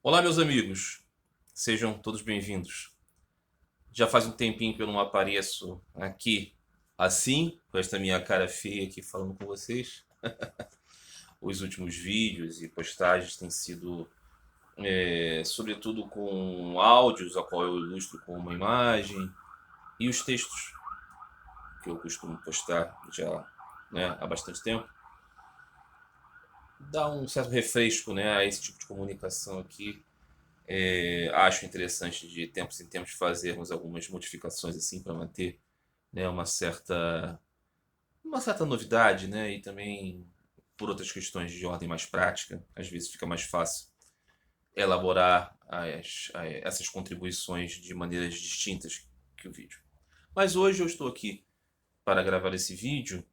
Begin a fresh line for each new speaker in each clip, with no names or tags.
Olá, meus amigos, sejam todos bem-vindos. Já faz um tempinho que eu não apareço aqui assim, com esta minha cara feia aqui falando com vocês. Os últimos vídeos e postagens têm sido, sobretudo, com áudios, a qual eu ilustro com uma imagem, e os textos, que eu costumo postar já, né, há bastante tempo. Dá um certo refresco, né, a esse tipo de comunicação aqui. Acho interessante de tempos em tempos fazermos algumas modificações assim para manter, né, uma certa novidade, né, e também por outras questões de ordem mais prática, às vezes fica mais fácil elaborar essas contribuições de maneiras distintas que o vídeo. Mas hoje eu estou aqui para gravar esse vídeo.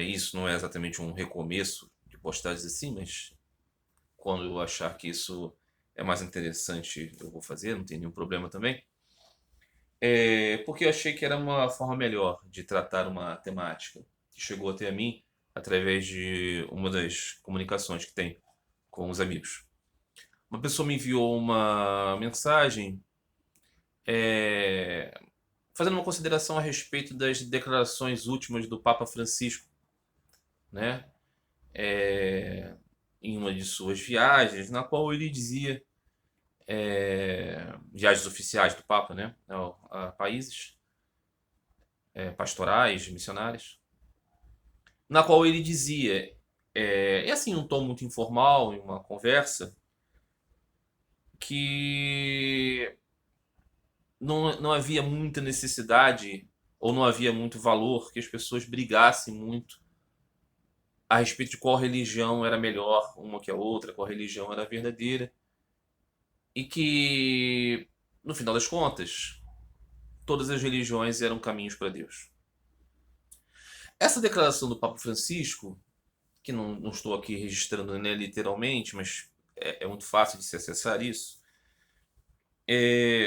Isso não é exatamente um recomeço de postagens assim, mas quando eu achar que isso é mais interessante, eu vou fazer, não tem nenhum problema também. Porque eu achei que era uma forma melhor de tratar uma temática que chegou até a mim através de uma das comunicações que tem com os amigos. Uma pessoa me enviou uma mensagem, é, fazendo uma consideração a respeito das declarações últimas do Papa Francisco, né? É, em uma de suas viagens, na qual ele dizia, viagens oficiais do Papa, né, a países pastorais, missionários, na qual ele dizia, e assim, um tom muito informal, em uma conversa, que não havia muita necessidade ou não havia muito valor que as pessoas brigassem muito a respeito de qual religião era melhor uma que a outra, qual religião era verdadeira, e que, no final das contas, todas as religiões eram caminhos para Deus. Essa declaração do Papa Francisco, que não estou aqui registrando, né, literalmente, mas é muito fácil de se acessar isso,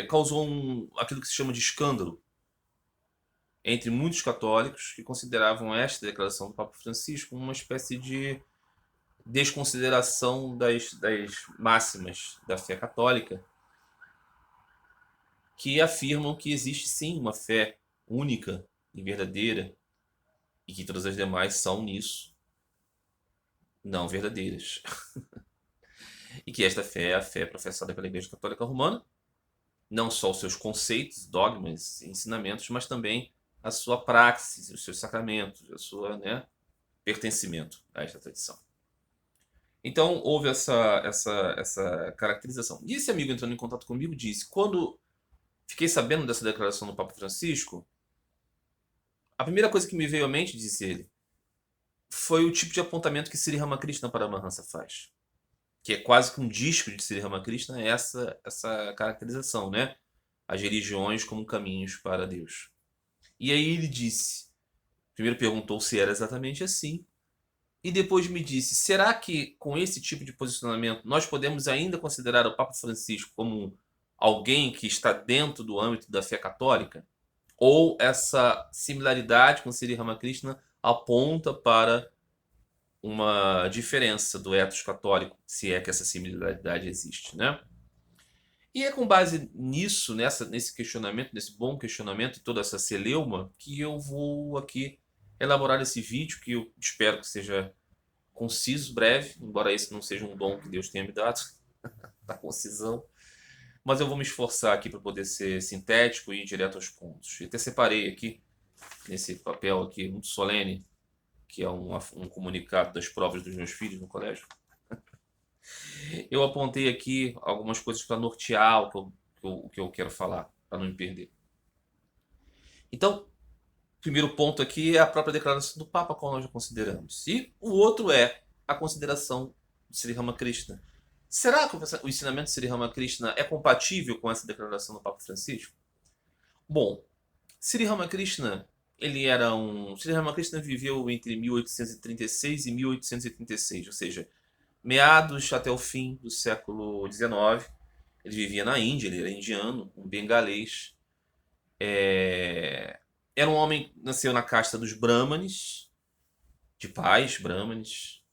causou aquilo que se chama de escândalo entre muitos católicos que consideravam esta declaração do Papa Francisco uma espécie de desconsideração das máximas da fé católica, que afirmam que existe sim uma fé única e verdadeira e que todas as demais são nisso não verdadeiras. E que esta fé é a fé professada pela Igreja Católica Romana, não só os seus conceitos, dogmas, ensinamentos, mas também a sua praxis, os seus sacramentos, a sua, né, pertencimento a esta tradição. Então houve essa caracterização. E esse amigo entrando em contato comigo disse: quando fiquei sabendo dessa declaração do Papa Francisco, a primeira coisa que me veio à mente, disse ele, foi o tipo de apontamento que Sri Ramakrishna Paramahansa faz. Que é quase que um disco de Sri Ramakrishna, essa caracterização, né? As religiões como caminhos para Deus. E aí ele disse, primeiro perguntou se era exatamente assim, e depois me disse, será que com esse tipo de posicionamento nós podemos ainda considerar o Papa Francisco como alguém que está dentro do âmbito da fé católica? Ou essa similaridade com Sri Ramakrishna aponta para uma diferença do ethos católico, se é que essa similaridade existe, né? E é com base nisso, nesse questionamento, nesse bom questionamento e toda essa celeuma, que eu vou aqui elaborar esse vídeo, que eu espero que seja conciso, breve, embora esse não seja um dom que Deus tenha me dado, da concisão. Mas eu vou me esforçar aqui para poder ser sintético e ir direto aos pontos. Eu até separei aqui, nesse papel aqui, muito solene, que é um comunicado das provas dos meus filhos no colégio. Eu apontei aqui algumas coisas para nortear o que eu quero falar, para não me perder. Então, o primeiro ponto aqui é a própria declaração do Papa, qual nós já consideramos. E o outro é a consideração de Sri Ramakrishna. Será que o ensinamento de Sri Ramakrishna é compatível com essa declaração do Papa Francisco? Bom, Sri Ramakrishna, Sri Ramakrishna viveu entre 1836 e 1836, ou seja, meados até o fim do século XIX. Ele vivia na Índia, ele era indiano, um bengalês. Era um homem que nasceu na casta dos Brahmanes, de pais Brahmanes,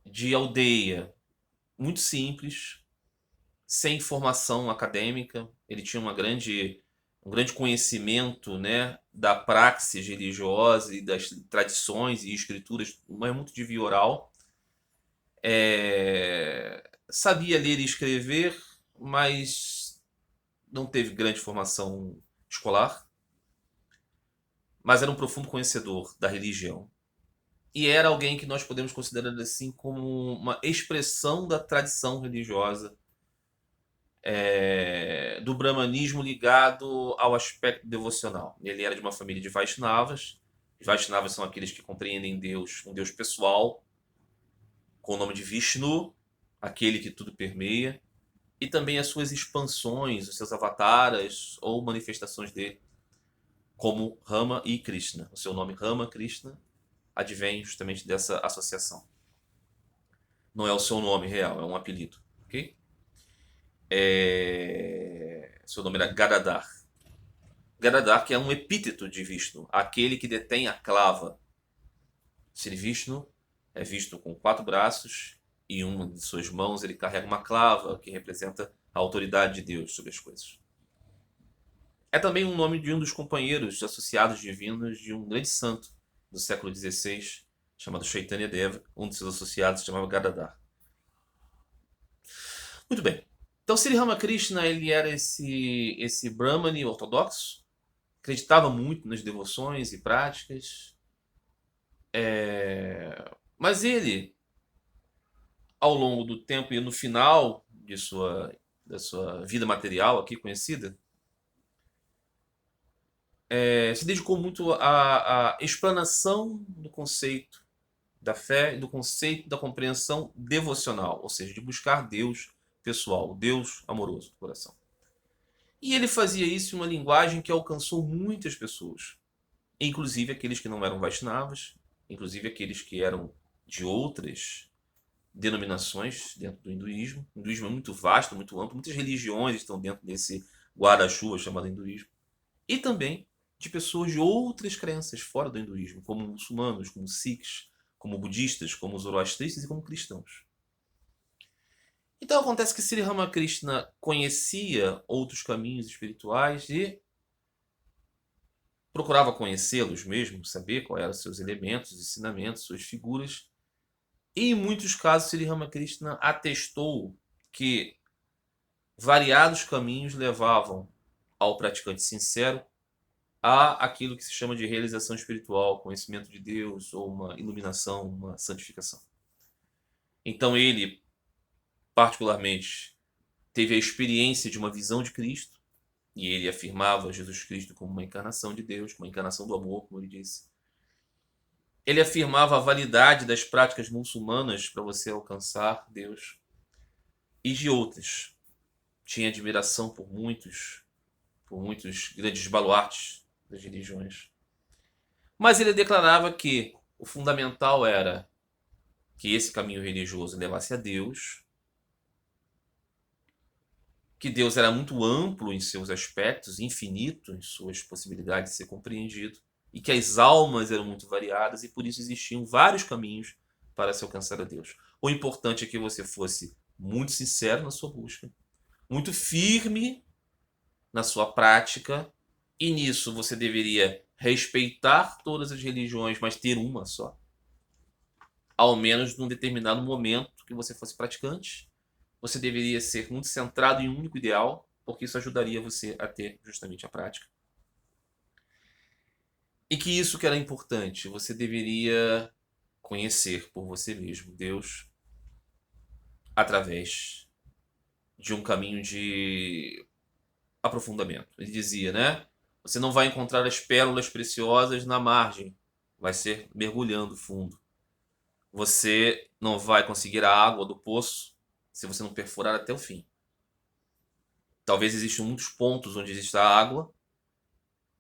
de aldeia muito simples, sem formação acadêmica. Ele tinha um grande conhecimento, né, da praxis religiosa e das tradições e escrituras, mas muito de via oral. Sabia ler e escrever, mas não teve grande formação escolar. Mas era um profundo conhecedor da religião. E era alguém que nós podemos considerar assim como uma expressão da tradição religiosa, do brahmanismo ligado ao aspecto devocional. Ele era de uma família de Vaishnavas. Os Vaishnavas são aqueles que compreendem Deus, um Deus pessoal, com o nome de Vishnu, aquele que tudo permeia, e também as suas expansões, os seus avataras ou manifestações dele, como Rama e Krishna. O seu nome Rama Krishna advém justamente dessa associação. Não é o seu nome real, é um apelido, ok? Seu nome era Gadadhar. Gadadhar, que é um epíteto de Vishnu, aquele que detém a clava. Sri Vishnu é visto com 4 braços e em uma de suas mãos ele carrega uma clava que representa a autoridade de Deus sobre as coisas. É também um nome de um dos companheiros associados divinos de um grande santo do século XVI, chamado Chaitanya Deva. Um de seus associados se chamava Gadadhar. Muito bem. Então, Sri Ramakrishna, ele era esse Brahmane ortodoxo, acreditava muito nas devoções e práticas, mas ele, ao longo do tempo e no final da sua vida material aqui conhecida, se dedicou muito à explanação do conceito da fé e do conceito da compreensão devocional, ou seja, de buscar Deus pessoal, Deus amoroso do coração. E ele fazia isso em uma linguagem que alcançou muitas pessoas, inclusive aqueles que não eram Vaishnavas, inclusive aqueles que eram de outras denominações dentro do hinduísmo. O hinduísmo é muito vasto, muito amplo, muitas religiões estão dentro desse guarda-chuva chamado hinduísmo. E também de pessoas de outras crenças fora do hinduísmo, como muçulmanos, como sikhs, como budistas, como zoroastristas e como cristãos. Então acontece que Sri Ramakrishna conhecia outros caminhos espirituais e procurava conhecê-los mesmo, saber quais eram os seus elementos, ensinamentos, suas figuras. E em muitos casos Sri Ramakrishna atestou que variados caminhos levavam ao praticante sincero a aquilo que se chama de realização espiritual, conhecimento de Deus, ou uma iluminação, uma santificação. Então ele, particularmente, teve a experiência de uma visão de Cristo, e ele afirmava Jesus Cristo como uma encarnação de Deus, uma encarnação do amor, como ele disse. Ele afirmava a validade das práticas muçulmanas para você alcançar Deus, e de outras. Tinha admiração por muitos grandes baluartes das religiões. Mas ele declarava que o fundamental era que esse caminho religioso levasse a Deus, que Deus era muito amplo em seus aspectos, infinito em suas possibilidades de ser compreendido, e que as almas eram muito variadas e por isso existiam vários caminhos para se alcançar a Deus. O importante é que você fosse muito sincero na sua busca, muito firme na sua prática, e nisso você deveria respeitar todas as religiões, mas ter uma só. Ao menos num determinado momento que você fosse praticante, você deveria ser muito centrado em um único ideal, porque isso ajudaria você a ter justamente a prática. E que isso que era importante, você deveria conhecer por você mesmo Deus através de um caminho de aprofundamento. Ele dizia, né? Você não vai encontrar as pérolas preciosas na margem, vai ser mergulhando fundo. Você não vai conseguir a água do poço se você não perfurar até o fim. Talvez existam muitos pontos onde exista água,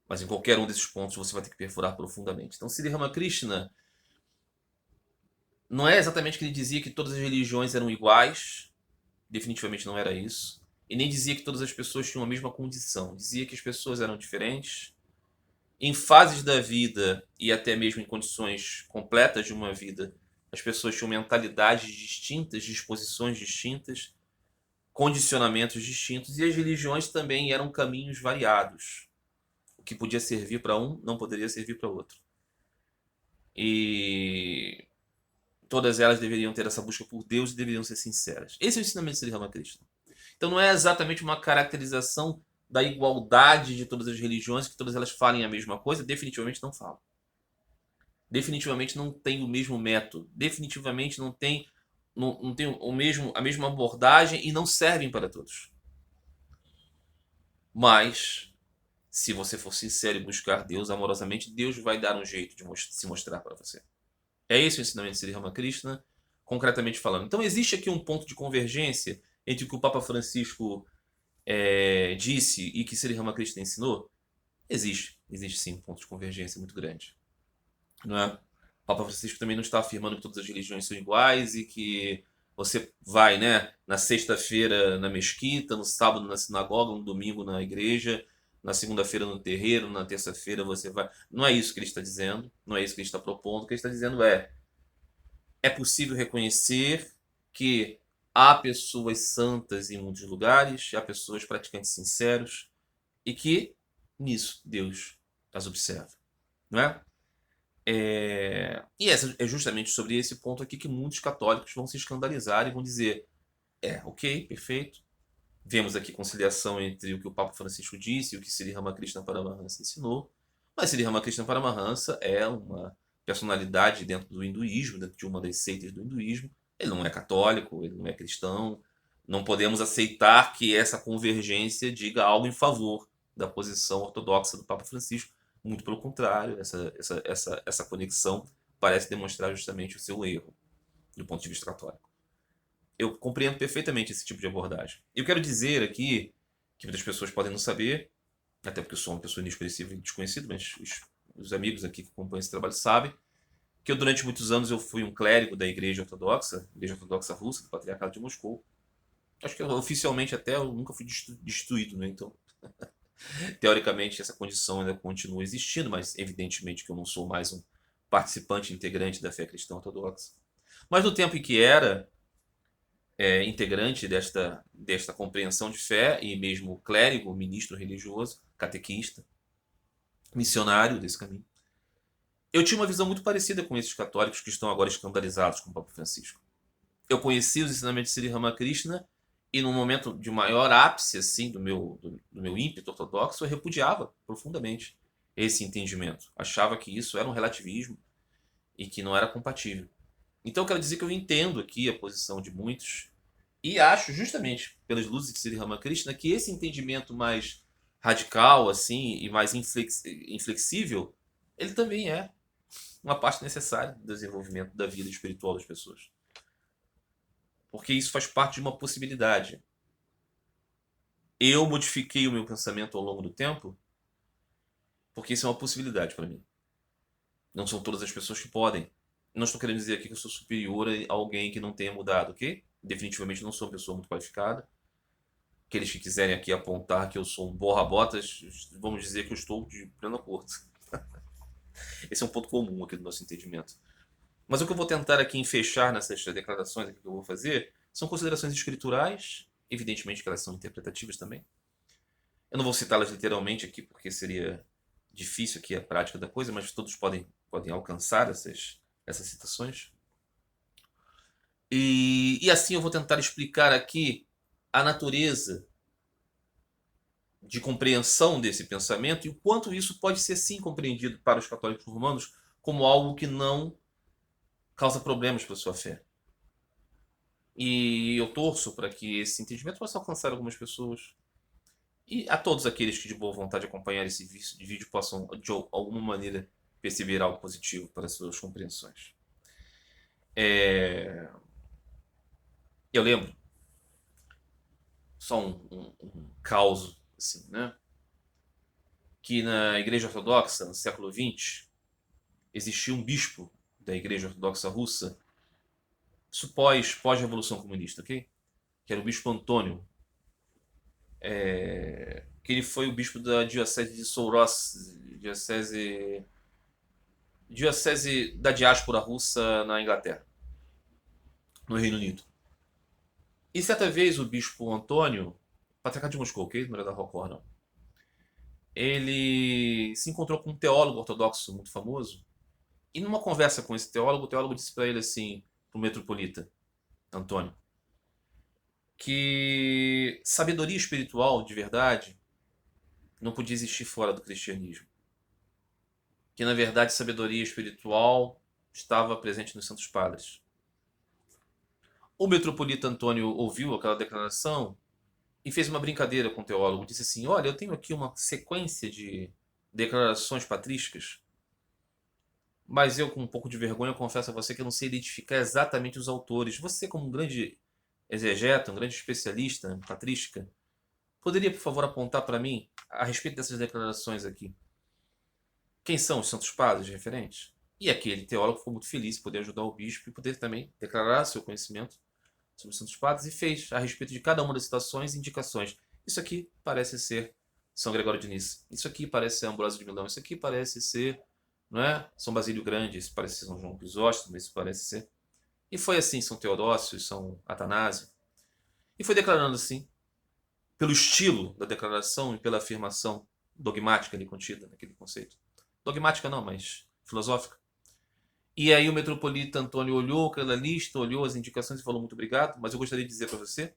mas em qualquer um desses pontos você vai ter que perfurar profundamente. Então, Sri Ramakrishna não é exatamente que ele dizia que todas as religiões eram iguais, definitivamente não era isso, e nem dizia que todas as pessoas tinham a mesma condição. Dizia que as pessoas eram diferentes, em fases da vida e até mesmo em condições completas de uma vida, as pessoas tinham mentalidades distintas, disposições distintas, condicionamentos distintos, e as religiões também eram caminhos variados. O que podia servir para um não poderia servir para outro. E todas elas deveriam ter essa busca por Deus e deveriam ser sinceras. Esse é o ensinamento de Sri Ramakrishna. Então não é exatamente uma caracterização da igualdade de todas as religiões, que todas elas falem a mesma coisa, definitivamente não falam. Definitivamente não tem o mesmo método, definitivamente não tem a mesma abordagem e não servem para todos. Mas, se você for sincero e buscar Deus amorosamente, Deus vai dar um jeito de se mostrar para você. É esse o ensinamento de Sri Ramakrishna, concretamente falando. Então existe aqui um ponto de convergência entre o que o Papa Francisco disse e que Sri Ramakrishna ensinou? Existe sim um ponto de convergência muito grande. Não é? O Papa Francisco também não está afirmando que todas as religiões são iguais e que você vai, né, na sexta-feira na mesquita, no sábado na sinagoga, no domingo na igreja, na segunda-feira no terreiro, na terça-feira você vai. Não é isso que ele está dizendo, não é isso que ele está propondo. O que ele está dizendo é possível reconhecer que há pessoas santas em muitos lugares, há pessoas praticantes sinceros e que nisso Deus as observa, não é? E é justamente sobre esse ponto aqui que muitos católicos vão se escandalizar e vão dizer: ok, perfeito. Vemos aqui conciliação entre o que o Papa Francisco disse e o que Sri Ramakrishna Paramahansa ensinou. Mas Sri Ramakrishna Paramahansa é uma personalidade dentro do hinduísmo, dentro de uma das seitas do hinduísmo. Ele não é católico, ele não é cristão. Não podemos aceitar que essa convergência diga algo em favor da posição ortodoxa do Papa Francisco. Muito pelo contrário, essa conexão parece demonstrar justamente o seu erro, do ponto de vista católico. Eu compreendo perfeitamente esse tipo de abordagem. Eu quero dizer aqui, que muitas pessoas podem não saber, até porque eu sou uma pessoa inexpressiva e desconhecida, mas os amigos aqui que acompanham esse trabalho sabem, que eu durante muitos anos eu fui um clérigo da Igreja Ortodoxa Russa, do Patriarcado de Moscou. Acho que oficialmente até eu nunca fui destituído, né? Então, teoricamente essa condição ainda continua existindo, mas evidentemente que eu não sou mais um participante integrante da fé cristã ortodoxa. Mas no tempo em que era integrante desta compreensão de fé, e mesmo clérigo, ministro religioso, catequista, missionário desse caminho, eu tinha uma visão muito parecida com esses católicos que estão agora escandalizados com o Papa Francisco. Eu conheci os ensinamentos de Sri Ramakrishna e no momento de maior ápice assim, do meu ímpeto ortodoxo, eu repudiava profundamente esse entendimento. Achava que isso era um relativismo e que não era compatível. Então eu quero dizer que eu entendo aqui a posição de muitos e acho, justamente pelas luzes de Sri Ramakrishna, que esse entendimento mais radical assim e mais inflexível, ele também é uma parte necessária do desenvolvimento da vida espiritual das pessoas. Porque isso faz parte de uma possibilidade. Eu modifiquei o meu pensamento ao longo do tempo porque isso é uma possibilidade para mim. Não são todas as pessoas que podem. Não estou querendo dizer aqui que eu sou superior a alguém que não tenha mudado, ok? Definitivamente não sou uma pessoa muito qualificada. Aqueles que quiserem aqui apontar que eu sou um borra-botas, vamos dizer que eu estou de pleno acordo. Esse é um ponto comum aqui do nosso entendimento. Mas o que eu vou tentar aqui em fechar nessas declarações aqui que eu vou fazer são considerações escriturais, evidentemente que elas são interpretativas também. Eu não vou citá-las literalmente aqui porque seria difícil aqui a prática da coisa, mas todos podem alcançar essas citações. E assim eu vou tentar explicar aqui a natureza de compreensão desse pensamento e o quanto isso pode ser sim compreendido para os católicos romanos como algo que não causa problemas para a sua fé. E eu torço para que esse entendimento possa alcançar algumas pessoas. E a todos aqueles que de boa vontade acompanhar esse vídeo possam, de alguma maneira, perceber algo positivo para as suas compreensões. Eu lembro, só um caos, assim, né? Que na Igreja Ortodoxa, no século XX, existia um bispo da Igreja Ortodoxa Russa, pós-Revolução Comunista, ok? Que era o bispo Antônio, que ele foi o bispo da diocese de Souros, diocese da diáspora russa na Inglaterra, no Reino Unido. E certa vez o bispo Antônio, patriarca de Moscou, ok? Não era da Rocor, não. Ele se encontrou com um teólogo ortodoxo muito famoso. E numa conversa com esse teólogo, o teólogo disse para ele assim, para o metropolita Antônio, que sabedoria espiritual de verdade não podia existir fora do cristianismo. Que na verdade sabedoria espiritual estava presente nos Santos Padres. O metropolita Antônio ouviu aquela declaração e fez uma brincadeira com o teólogo. Disse assim: olha, eu tenho aqui uma sequência de declarações patrísticas, mas eu, com um pouco de vergonha, confesso a você que eu não sei identificar exatamente os autores. Você, como um grande exegeta, um grande especialista em patrística, poderia, por favor, apontar para mim a respeito dessas declarações aqui? Quem são os santos padres referentes? E aquele teólogo ficou muito feliz em poder ajudar o bispo e poder também declarar seu conhecimento sobre os santos padres e fez, a respeito de cada uma das citações, indicações. Isso aqui parece ser São Gregório de Nissa. Isso aqui parece ser Ambrósio de Milão. Isso aqui parece ser, não é? São Basílio Grande. Isso parece ser São João Crisóstomo. Isso parece ser. E foi assim São Teodósio, São Atanásio. E foi declarando assim, pelo estilo da declaração e pela afirmação dogmática ali contida naquele conceito. Dogmática não, mas filosófica. E aí o metropolita Antônio olhou aquela lista, olhou as indicações e falou: muito obrigado, mas eu gostaria de dizer para você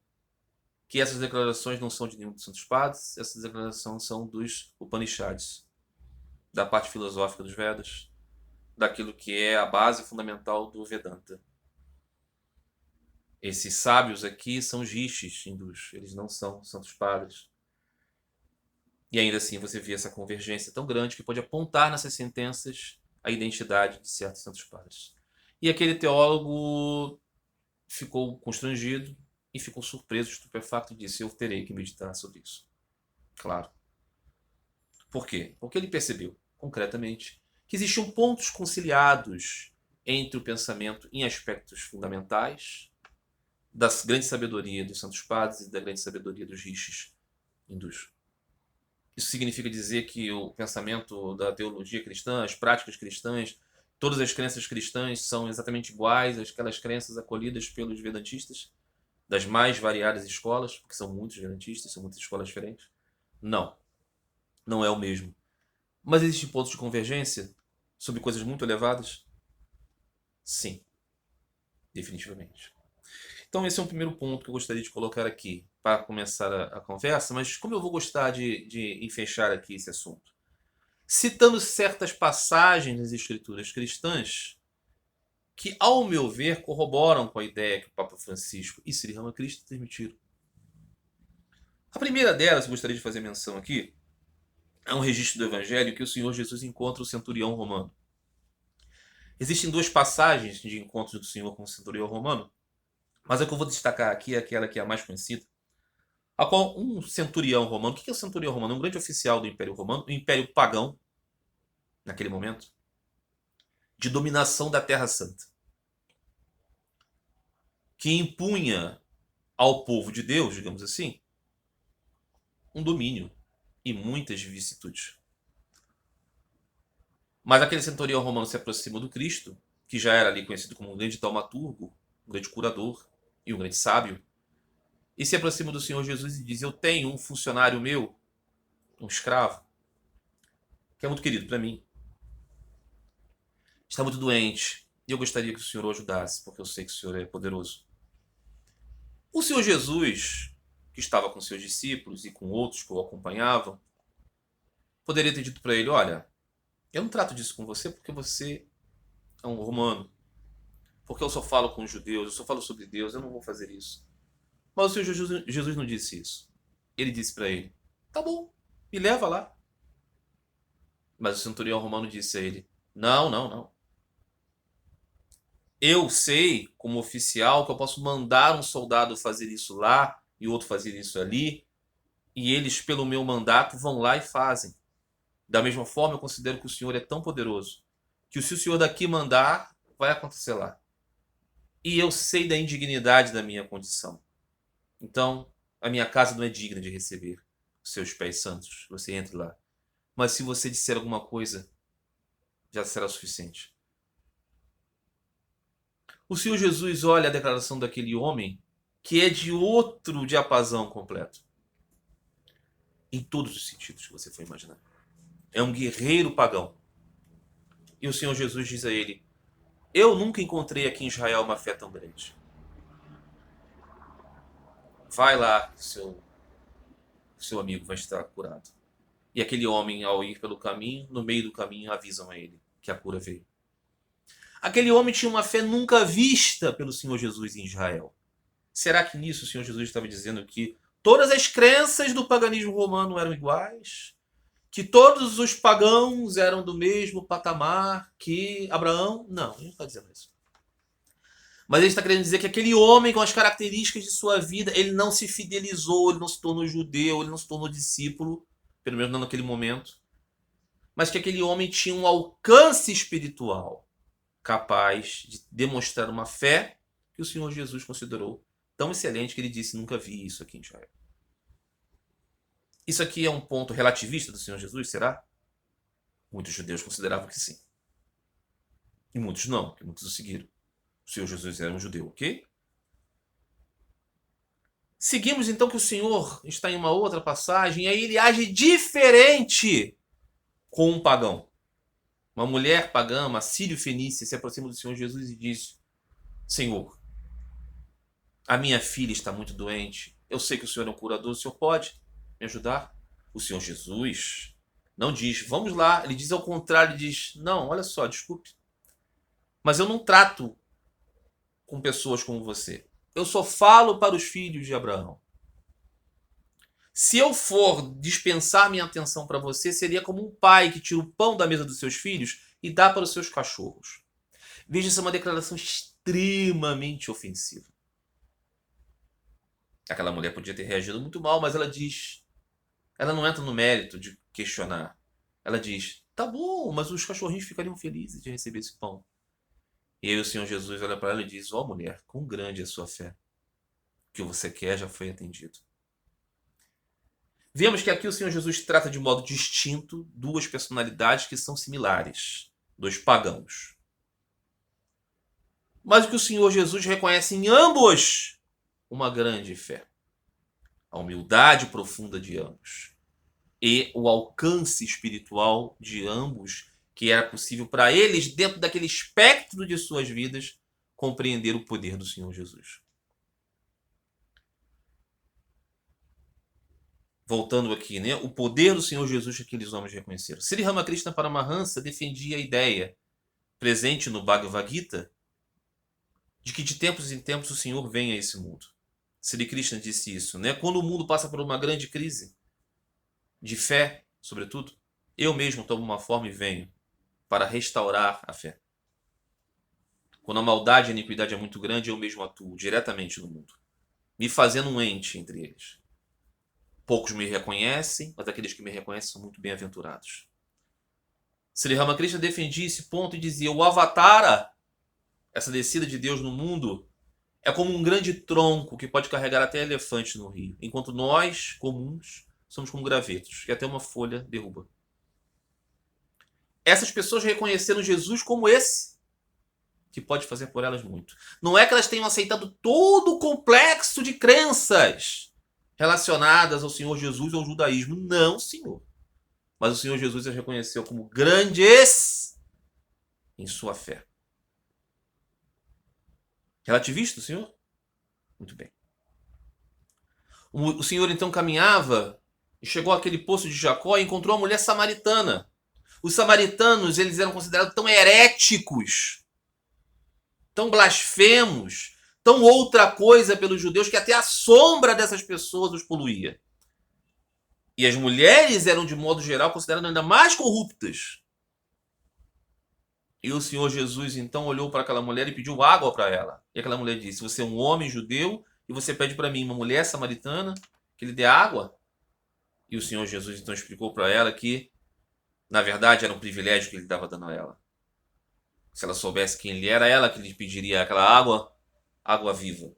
que essas declarações não são de nenhum dos santos padres, essas declarações são dos Upanishads, da parte filosófica dos Vedas, daquilo que é a base fundamental do Vedanta. Esses sábios aqui são os rishis hindus, eles não são santos padres. E ainda assim você vê essa convergência tão grande que pode apontar nessas sentenças a identidade de certos santos padres. E aquele teólogo ficou constrangido e ficou surpreso, estupefacto, e disse: eu terei que meditar sobre isso. Claro. Por quê? Porque ele percebeu, concretamente, que existiam pontos conciliados entre o pensamento em aspectos fundamentais da grande sabedoria dos santos padres e da grande sabedoria dos rishis hindus. Isso significa dizer que o pensamento da teologia cristã, as práticas cristãs, todas as crenças cristãs são exatamente iguais àquelas crenças acolhidas pelos vedantistas, das mais variadas escolas, porque são muitos vedantistas, são muitas escolas diferentes? Não, não é o mesmo. Mas existem pontos de convergência sobre coisas muito elevadas? Sim, definitivamente. Então esse é um primeiro ponto que eu gostaria de colocar aqui para começar a conversa, mas como eu vou gostar de fechar aqui esse assunto? Citando certas passagens das escrituras cristãs que, ao meu ver, corroboram com a ideia que o Papa Francisco e Sri Ramakrishna transmitiram. A primeira delas, eu gostaria de fazer menção aqui, é um registro do Evangelho que o Senhor Jesus encontra o centurião romano. Existem duas passagens de encontro do Senhor com o centurião romano, mas a que eu vou destacar aqui é aquela que é a mais conhecida, a qual um centurião romano, o que é o centurião romano? É um grande oficial do Império Romano, um império pagão, naquele momento, de dominação da Terra Santa, que impunha ao povo de Deus, digamos assim, um domínio e muitas vicissitudes. Mas aquele centurião romano se aproxima do Cristo, que já era ali conhecido como um grande taumaturgo, um grande curador e um grande sábio, e se aproxima do Senhor Jesus e diz: eu tenho um funcionário meu, um escravo, que é muito querido para mim, está muito doente, e eu gostaria que o Senhor o ajudasse, porque eu sei que o Senhor é poderoso. O Senhor Jesus, que estava com seus discípulos e com outros que o acompanhavam, poderia ter dito para ele: olha, eu não trato disso com você porque você é um romano, porque eu só falo com os judeus, eu só falo sobre Deus, eu não vou fazer isso. Mas o Senhor Jesus não disse isso. Ele disse para ele: tá bom, me leva lá. Mas o centurião romano disse a ele: não, não, não. Eu sei, como oficial, que eu posso mandar um soldado fazer isso lá e outro fazer isso ali, e eles, pelo meu mandato, vão lá e fazem. Da mesma forma, eu considero que o Senhor é tão poderoso que se o Senhor daqui mandar, vai acontecer lá. E eu sei da indignidade da minha condição. Então, a minha casa não é digna de receber os seus pés santos. Você entre lá. Mas se você disser alguma coisa, já será suficiente. O Senhor Jesus olha a declaração daquele homem que é de outro diapasão completo. Em todos os sentidos que você for imaginar. É um guerreiro pagão. E o Senhor Jesus diz a ele: eu nunca encontrei aqui em Israel uma fé tão grande. Vai lá, seu amigo vai estar curado. E aquele homem, ao ir pelo caminho, no meio do caminho, avisam a ele que a cura veio. Aquele homem tinha uma fé nunca vista pelo Senhor Jesus em Israel. Será que nisso o Senhor Jesus estava dizendo que todas as crenças do paganismo romano eram iguais? Que todos os pagãos eram do mesmo patamar que Abraão? Não, ele não está dizendo isso. Mas ele está querendo dizer que aquele homem, com as características de sua vida, ele não se fidelizou, ele não se tornou judeu, ele não se tornou discípulo, pelo menos não naquele momento. Mas que aquele homem tinha um alcance espiritual capaz de demonstrar uma fé que o Senhor Jesus considerou tão excelente que ele disse: nunca vi isso aqui em Israel. Isso aqui é um ponto relativista do Senhor Jesus, será? Muitos judeus consideravam que sim. E muitos não, porque muitos o seguiram. O Senhor Jesus era um judeu, ok? Seguimos então que o Senhor está em uma outra passagem, e aí ele age diferente com um pagão. Uma mulher pagã, uma sírio-fenícia, se aproxima do Senhor Jesus e diz: Senhor, a minha filha está muito doente. Eu sei que o Senhor é um curador, o Senhor pode me ajudar? O Senhor Jesus não diz: vamos lá. Ele diz ao contrário, ele diz: não, olha só, desculpe, mas eu não trato com pessoas como você. Eu só falo para os filhos de Abraão. Se eu for dispensar minha atenção para você, seria como um pai que tira o pão da mesa dos seus filhos e dá para os seus cachorros. Veja, isso é uma declaração extremamente ofensiva. Aquela mulher podia ter reagido muito mal, mas ela diz... Ela não entra no mérito de questionar. Ela diz: tá bom, mas os cachorrinhos ficariam felizes de receber esse pão. E aí o Senhor Jesus olha para ela e diz: ó mulher, quão grande é a sua fé. O que você quer já foi atendido. Vemos que aqui o Senhor Jesus trata de modo distinto duas personalidades que são similares, dois pagãos. Mas o que o Senhor Jesus reconhece em ambos uma grande fé. A humildade profunda de ambos e o alcance espiritual de ambos, que era possível para eles, dentro daquele espectro de suas vidas, compreender o poder do Senhor Jesus. Voltando aqui, né? O poder do Senhor Jesus que aqueles homens reconheceram. Sri Ramakrishna Paramahansa defendia a ideia, presente no Bhagavad Gita, de que de tempos em tempos o Senhor vem a esse mundo. Sri Krishna disse isso, né? Quando o mundo passa por uma grande crise, de fé, sobretudo, eu mesmo tomo uma forma e venho para restaurar a fé. Quando a maldade e a iniquidade é muito grande, eu mesmo atuo diretamente no mundo, me fazendo um ente entre eles. Poucos me reconhecem, mas aqueles que me reconhecem são muito bem-aventurados. Sri Ramakrishna defendia esse ponto e dizia: o Avatara, essa descida de Deus no mundo, é como um grande tronco que pode carregar até elefante no rio, enquanto nós, comuns, somos como gravetos, que até uma folha derruba. Essas pessoas reconheceram Jesus como esse, que pode fazer por elas muito. Não é que elas tenham aceitado todo o complexo de crenças relacionadas ao Senhor Jesus ou ao judaísmo. Não, Senhor. Mas o Senhor Jesus as reconheceu como grandes em sua fé. Relativista, Senhor? Muito bem. O Senhor então caminhava e chegou àquele poço de Jacó e encontrou a mulher samaritana. Os samaritanos, eles eram considerados tão heréticos, tão blasfemos, tão outra coisa pelos judeus, que até a sombra dessas pessoas os poluía. E as mulheres eram, de modo geral, consideradas ainda mais corruptas. E o Senhor Jesus, então, olhou para aquela mulher e pediu água para ela. E aquela mulher disse: você é um homem judeu e você pede para mim, uma mulher samaritana, que lhe dê água? E o Senhor Jesus, então, explicou para ela que, na verdade, era um privilégio que ele estava dando a ela. Se ela soubesse quem ele era, ela que lhe pediria aquela água, água viva,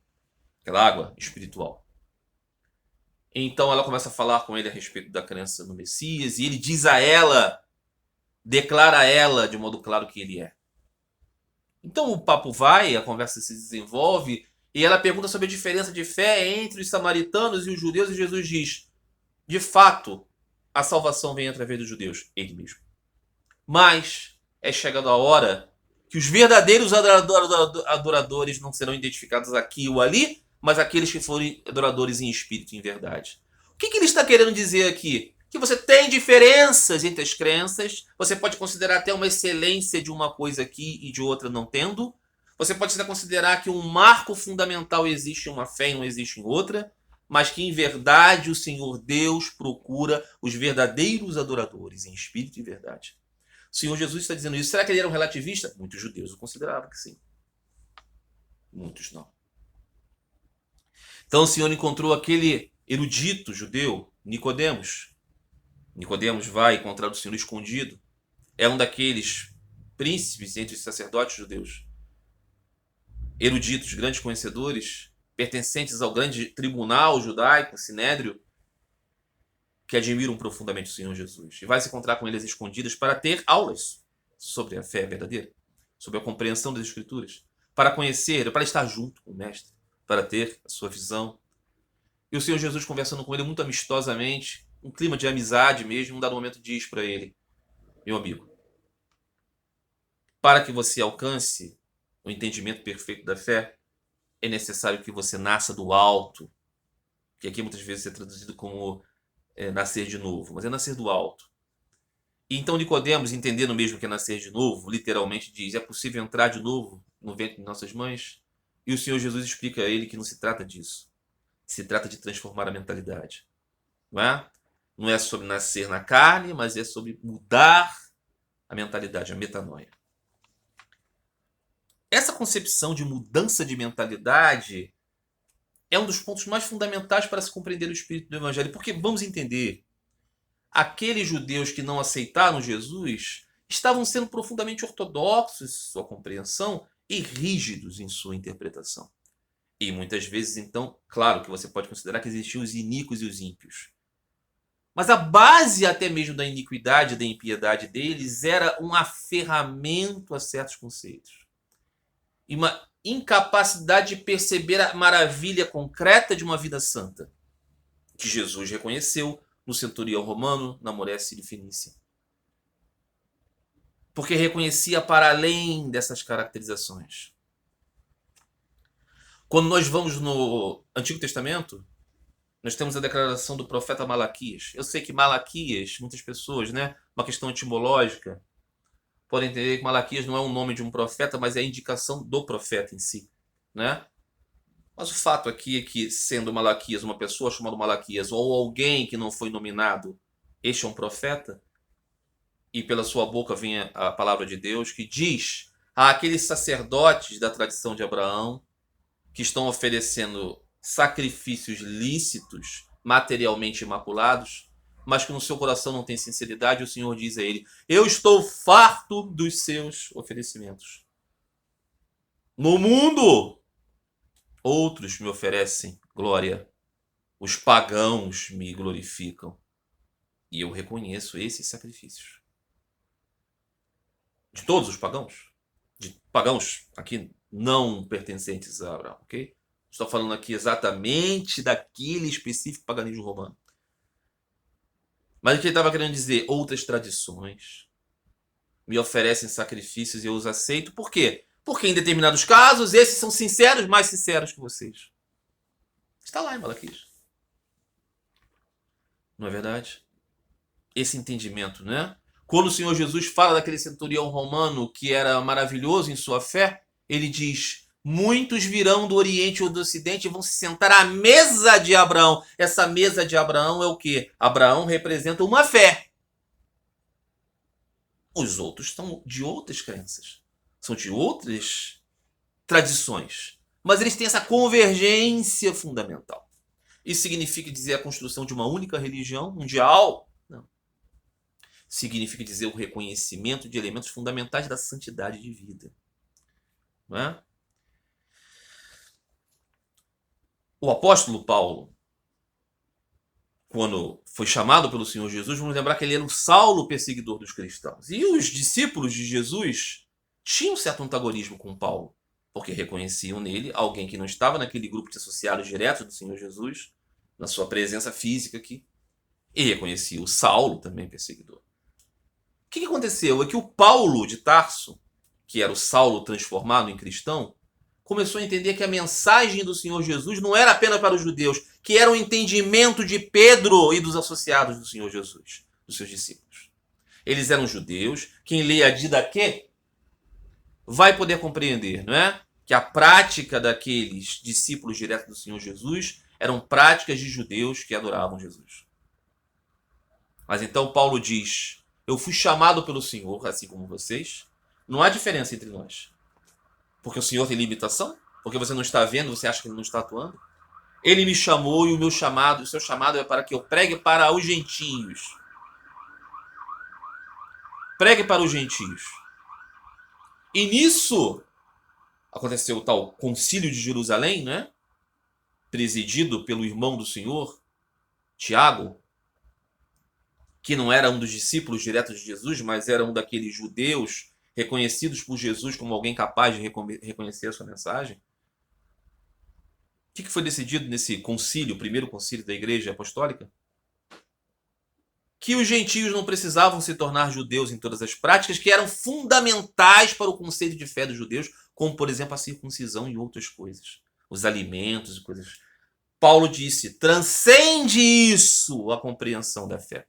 aquela água espiritual. Então ela começa a falar com ele a respeito da crença no Messias, e ele diz a ela, declara a ela de modo claro que ele é. Então o papo vai, a conversa se desenvolve, E ela pergunta sobre a diferença de fé entre os samaritanos e os judeus, e Jesus diz: de fato, a salvação vem através dos judeus, ele mesmo. Mas é chegando a hora que os verdadeiros adoradores não serão identificados aqui ou ali, mas aqueles que forem adoradores em espírito e em verdade. O que ele está querendo dizer aqui? Que você tem diferenças entre as crenças, você pode considerar até uma excelência de uma coisa aqui e de outra não tendo. Você pode até considerar que um marco fundamental existe em uma fé e não existe em outra, mas que em verdade o Senhor Deus procura os verdadeiros adoradores em espírito e verdade. O Senhor Jesus está dizendo isso. Será que ele era um relativista? Muitos judeus o consideravam que sim. Muitos não. Então o Senhor encontrou aquele erudito judeu, Nicodemos. Nicodemos vai encontrar o Senhor escondido. É um daqueles príncipes entre os sacerdotes judeus. Eruditos, grandes conhecedores, pertencentes ao grande tribunal judaico, Sinédrio, que admiram profundamente o Senhor Jesus. E vai se encontrar com eles escondidas para ter aulas sobre a fé verdadeira, sobre a compreensão das Escrituras, para conhecer, para estar junto com o Mestre, para ter a sua visão. E o Senhor Jesus, conversando com ele muito amistosamente, um clima de amizade mesmo, um dado momento diz para ele: meu amigo, para que você alcance o entendimento perfeito da fé, é necessário que você nasça do alto, que aqui muitas vezes é traduzido como nascer de novo, mas é nascer do alto. E então Nicodemos, entendendo mesmo que é nascer de novo, literalmente diz: é possível entrar de novo no ventre de nossas mães? E o Senhor Jesus explica a ele que não se trata disso. Se trata de transformar a mentalidade. Não é? Não é sobre nascer na carne, mas é sobre mudar a mentalidade, a metanoia. Essa concepção de mudança de mentalidade é um dos pontos mais fundamentais para se compreender o espírito do Evangelho. Porque, vamos entender, aqueles judeus que não aceitaram Jesus estavam sendo profundamente ortodoxos em sua compreensão e rígidos em sua interpretação. E muitas vezes, então, claro que você pode considerar que existiam os iníquos e os ímpios. Mas a base até mesmo da iniquidade e da impiedade deles era um aferramento a certos conceitos. E uma incapacidade de perceber a maravilha concreta de uma vida santa, que Jesus reconheceu no centurião romano, na mulher sírio-fenícia. Porque reconhecia para além dessas caracterizações. Quando nós vamos no Antigo Testamento, nós temos a declaração do profeta Malaquias. Eu sei que Malaquias, muitas pessoas, uma questão etimológica, podem entender que Malaquias não é um nome de um profeta, mas é a indicação do profeta em si, Mas o fato aqui é que, sendo Malaquias uma pessoa chamada Malaquias, ou alguém que não foi nominado, este é um profeta, e pela sua boca vem a palavra de Deus, que diz àqueles sacerdotes da tradição de Abraão, que estão oferecendo sacrifícios lícitos, materialmente imaculados, mas que no seu coração não tem sinceridade, o Senhor diz a ele: eu estou farto dos seus oferecimentos. No mundo, outros me oferecem glória, os pagãos me glorificam, e eu reconheço esses sacrifícios. De todos os pagãos, de pagãos aqui não pertencentes a Abraão, ok? Estou falando aqui exatamente daquele específico paganismo romano. Mas o que ele estava querendo dizer? Outras tradições me oferecem sacrifícios e eu os aceito. Por quê? Porque em determinados casos, esses são sinceros, mais sinceros que vocês. Está lá em Malaquias. Não é verdade? Esse entendimento, Quando o Senhor Jesus fala daquele centurião romano que era maravilhoso em sua fé, ele diz: muitos virão do Oriente ou do Ocidente e vão se sentar à mesa de Abraão. Essa mesa de Abraão é o quê? Abraão representa uma fé. Os outros são de outras crenças. São de outras tradições. Mas eles têm essa convergência fundamental. Isso significa dizer a construção de uma única religião mundial? Não. Significa dizer o reconhecimento de elementos fundamentais da santidade de vida. Não é? O apóstolo Paulo, quando foi chamado pelo Senhor Jesus, vamos lembrar que ele era um Saulo perseguidor dos cristãos. E os discípulos de Jesus tinham um certo antagonismo com Paulo, porque reconheciam nele alguém que não estava naquele grupo de associados diretos do Senhor Jesus, na sua presença física aqui, e reconheciam o Saulo, também perseguidor. O que aconteceu? É que o Paulo de Tarso, que era o Saulo transformado em cristão, começou a entender que a mensagem do Senhor Jesus não era apenas para os judeus, que era o entendimento de Pedro e dos associados do Senhor Jesus, dos seus discípulos. Eles eram judeus, quem lê a Didaquê vai poder compreender, não é? Que a prática daqueles discípulos diretos do Senhor Jesus eram práticas de judeus que adoravam Jesus. Mas então Paulo diz: eu fui chamado pelo Senhor, assim como vocês. Não há diferença entre nós. Porque o Senhor tem limitação? Porque você não está vendo, você acha que ele não está atuando? Ele me chamou e o seu chamado é para que eu pregue para os gentios. Pregue para os gentios. E nisso aconteceu o tal concílio de Jerusalém, né? Presidido pelo irmão do Senhor, Tiago, que não era um dos discípulos diretos de Jesus, mas era um daqueles judeus reconhecidos por Jesus como alguém capaz de reconhecer a sua mensagem. O que foi decidido nesse concílio, o primeiro concílio da Igreja Apostólica? Que os gentios não precisavam se tornar judeus em todas as práticas que eram fundamentais para o conceito de fé dos judeus, como, por exemplo, a circuncisão e outras coisas, os alimentos e coisas. Paulo disse: transcende isso a compreensão da fé.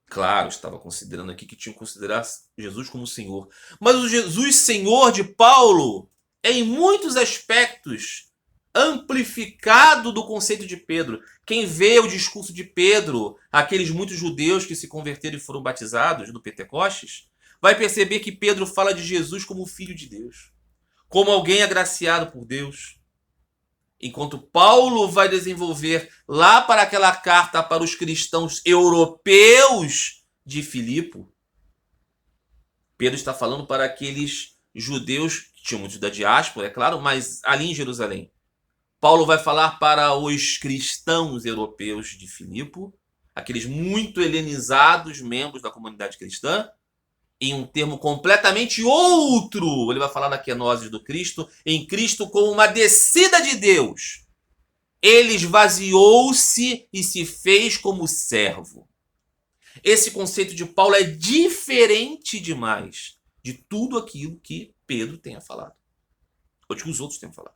Claro, estava considerando aqui que tinham que considerar Jesus como Senhor. Mas o Jesus Senhor de Paulo é, em muitos aspectos, amplificado do conceito de Pedro. Quem vê o discurso de Pedro, aqueles muitos judeus que se converteram e foram batizados do Pentecostes, vai perceber que Pedro fala de Jesus como Filho de Deus, como alguém agraciado por Deus. Enquanto Paulo vai desenvolver lá para aquela carta para os cristãos europeus de Filipo, Pedro está falando para aqueles judeus, que tinham muitos da diáspora, é claro, mas ali em Jerusalém. Paulo vai falar para os cristãos europeus de Filipo, aqueles muito helenizados membros da comunidade cristã, em um termo completamente outro. Ele vai falar da kenosis do Cristo, em Cristo como uma descida de Deus. Ele esvaziou-se e se fez como servo. Esse conceito de Paulo é diferente demais de tudo aquilo que Pedro tenha falado, ou de que os outros tenham falado.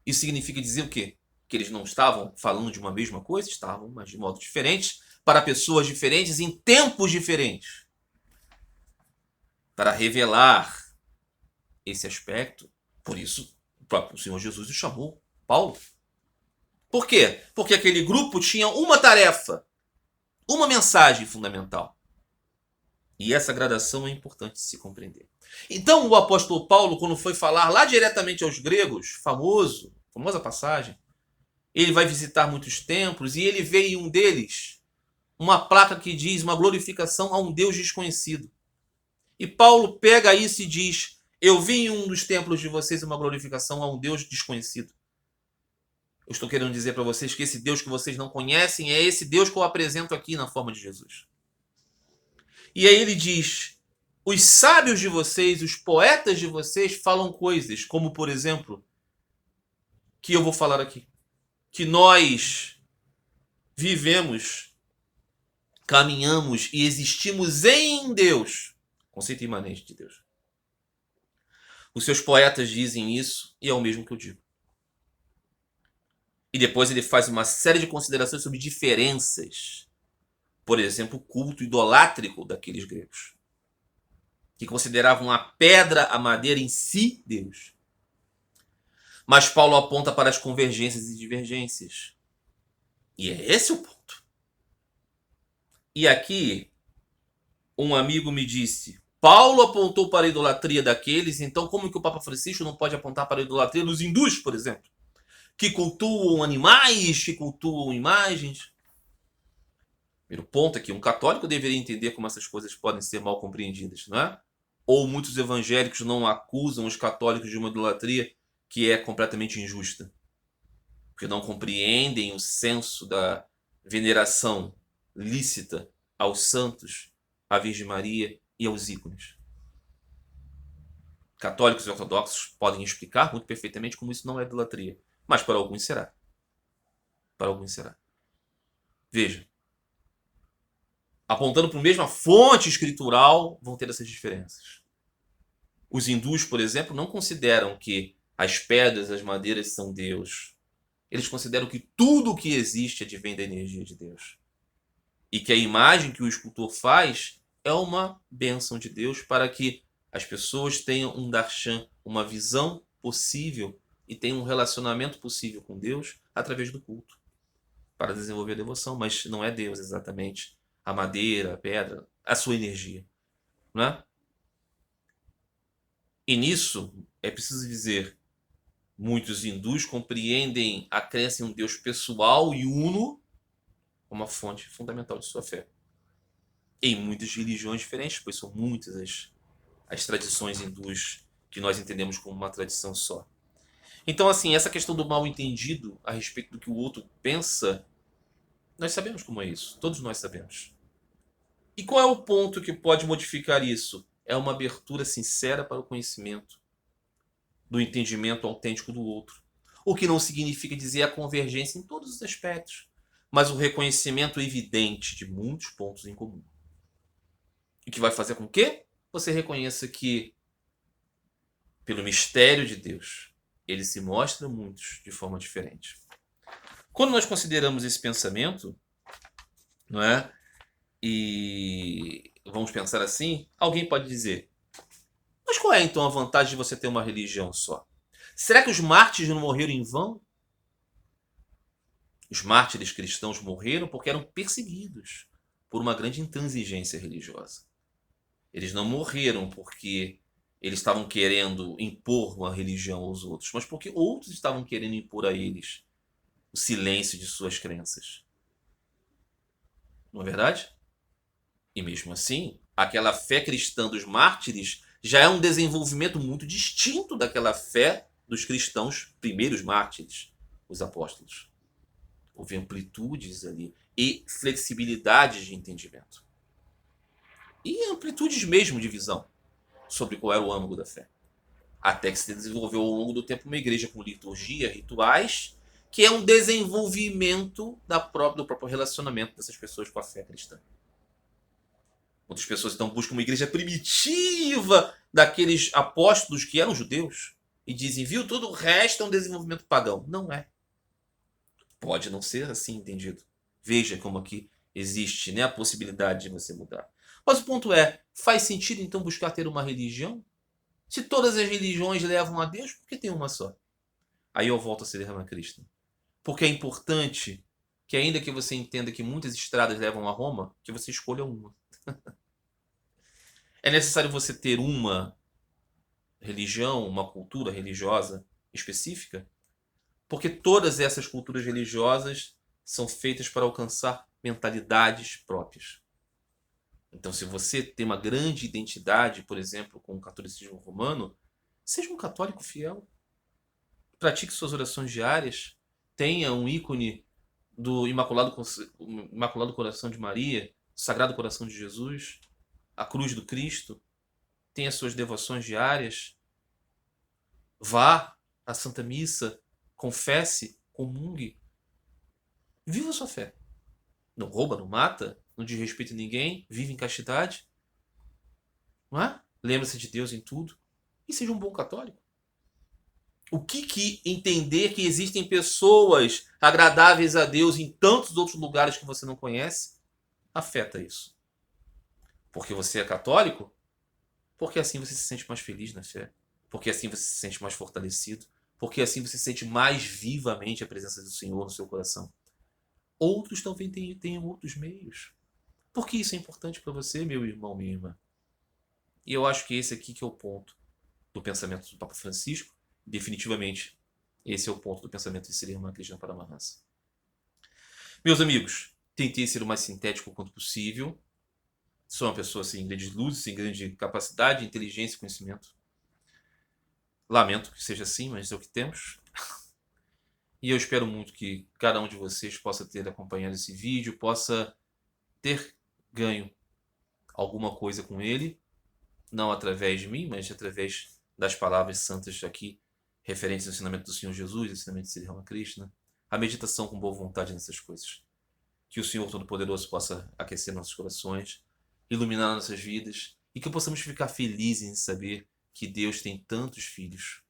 Isso significa dizer o quê? Que eles não estavam falando de uma mesma coisa? Estavam, mas de modo diferente, para pessoas diferentes, em tempos diferentes. Para revelar esse aspecto, por isso o próprio Senhor Jesus o chamou Paulo. Por quê? Porque aquele grupo tinha uma tarefa, uma mensagem fundamental. E essa gradação é importante de se compreender. Então o apóstolo Paulo, quando foi falar lá diretamente aos gregos, famosa passagem, ele vai visitar muitos templos e ele vê em um deles uma placa que diz uma glorificação a um Deus desconhecido. E Paulo pega isso e diz: eu vi em um dos templos de vocês uma glorificação a um Deus desconhecido. Eu estou querendo dizer para vocês que esse Deus que vocês não conhecem é esse Deus que eu apresento aqui na forma de Jesus. E aí ele diz: os sábios de vocês, os poetas de vocês falam coisas, como por exemplo, que eu vou falar aqui, que nós vivemos, caminhamos e existimos em Deus. Conceito imanente de Deus. Os seus poetas dizem isso e é o mesmo que eu digo. E depois ele faz uma série de considerações sobre diferenças. Por exemplo, o culto idolátrico daqueles gregos, que consideravam a pedra, a madeira em si Deus. Mas Paulo aponta para as convergências e divergências. E é esse o ponto. E aqui, um amigo me disse: Paulo apontou para a idolatria daqueles, então como que o Papa Francisco não pode apontar para a idolatria dos hindus, por exemplo? Que cultuam animais, que cultuam imagens. Primeiro ponto é que um católico deveria entender como essas coisas podem ser mal compreendidas, não é? Ou muitos evangélicos não acusam os católicos de uma idolatria que é completamente injusta, porque não compreendem o senso da veneração lícita aos santos, à Virgem Maria e aos ícones. Católicos e ortodoxos podem explicar muito perfeitamente como isso não é idolatria. Mas para alguns será. Para alguns será. Veja. Apontando para a mesma fonte escritural, vão ter essas diferenças. Os hindus, por exemplo, não consideram que as pedras, as madeiras são Deus. Eles consideram que tudo o que existe advém da energia de Deus. E que a imagem que o escultor faz é uma bênção de Deus para que as pessoas tenham um darshan, uma visão possível e tenham um relacionamento possível com Deus através do culto, para desenvolver a devoção. Mas não é Deus exatamente a madeira, a pedra, a sua energia. Não é? E nisso, é preciso dizer, muitos hindus compreendem a crença em um Deus pessoal e uno como a fonte fundamental de sua fé. Em muitas religiões diferentes, pois são muitas as tradições hindus que nós entendemos como uma tradição só. Então, assim, essa questão do mal entendido a respeito do que o outro pensa, nós sabemos como é isso. Todos nós sabemos. E qual é o ponto que pode modificar isso? É uma abertura sincera para o conhecimento, do entendimento autêntico do outro. O que não significa dizer a convergência em todos os aspectos, mas o reconhecimento evidente de muitos pontos em comum. E que vai fazer com que você reconheça que, pelo mistério de Deus, ele se mostra a muitos de forma diferente. Quando nós consideramos esse pensamento, não é? E vamos pensar assim, alguém pode dizer, mas qual é então a vantagem de você ter uma religião só? Será que os mártires não morreram em vão? Os mártires cristãos morreram porque eram perseguidos por uma grande intransigência religiosa. Eles não morreram porque eles estavam querendo impor uma religião aos outros, mas porque outros estavam querendo impor a eles o silêncio de suas crenças. Não é verdade? E mesmo assim, aquela fé cristã dos mártires já é um desenvolvimento muito distinto daquela fé dos cristãos primeiros mártires, os apóstolos. Houve amplitudes ali e flexibilidades de entendimento. E amplitudes mesmo de visão sobre qual era o âmago da fé. Até que se desenvolveu ao longo do tempo uma igreja com liturgia, rituais, que é um desenvolvimento do próprio relacionamento dessas pessoas com a fé cristã. Outras pessoas então buscam uma igreja primitiva daqueles apóstolos que eram judeus e dizem, viu, todo o resto é um desenvolvimento pagão. Não é. Pode não ser assim entendido. Veja como aqui existe, né, a possibilidade de você mudar. Mas o ponto é, faz sentido então buscar ter uma religião? Se todas as religiões levam a Deus, por que tem uma só? Aí eu volto a ser Rama Krishna. Porque é importante que, ainda que você entenda que muitas estradas levam a Roma, que você escolha uma. É necessário você ter uma religião, uma cultura religiosa específica, porque todas essas culturas religiosas são feitas para alcançar mentalidades próprias. Então, se você tem uma grande identidade, por exemplo, com o catolicismo romano, seja um católico fiel. Pratique suas orações diárias. Tenha um ícone do Imaculado Coração de Maria, Sagrado Coração de Jesus, a Cruz do Cristo. Tenha suas devoções diárias. Vá à Santa Missa. Confesse, comungue. Viva a sua fé. Não rouba, não mata, não desrespeita ninguém, vive em castidade. Não é? Lembre-se de Deus em tudo. E seja um bom católico. O que entender que existem pessoas agradáveis a Deus em tantos outros lugares que você não conhece afeta isso? Porque você é católico? Porque assim você se sente mais feliz na fé. Porque assim você se sente mais fortalecido. Porque assim você sente mais vivamente a presença do Senhor no seu coração. Outros também têm outros meios. Por que isso é importante para você, meu irmão, minha irmã? E eu acho que esse aqui que é o ponto do pensamento do Papa Francisco. Definitivamente, esse é o ponto do pensamento de Sri Ramakrishna Paramahansa. Meus amigos, tentei ser o mais sintético quanto possível. Sou uma pessoa sem grandes luzes, sem grande capacidade, inteligência e conhecimento. Lamento que seja assim, mas é o que temos. E eu espero muito que cada um de vocês possa ter acompanhado esse vídeo, possa ter ganho alguma coisa com ele, não através de mim, mas através das palavras santas aqui, referentes ao ensinamento do Senhor Jesus, ensinamento de Sri Ramakrishna, a meditação com boa vontade nessas coisas. Que o Senhor Todo-Poderoso possa aquecer nossos corações, iluminar nossas vidas e que possamos ficar felizes em saber que Deus tem tantos filhos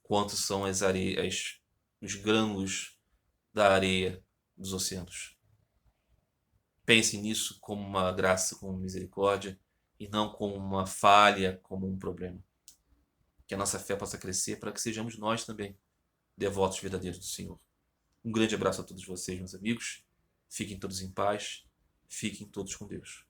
quanto são as areias, os grânulos da areia dos oceanos. Pense nisso como uma graça, como uma misericórdia e não como uma falha, como um problema. Que a nossa fé possa crescer para que sejamos nós também devotos verdadeiros do Senhor. Um grande abraço a todos vocês, meus amigos. Fiquem todos em paz. Fiquem todos com Deus.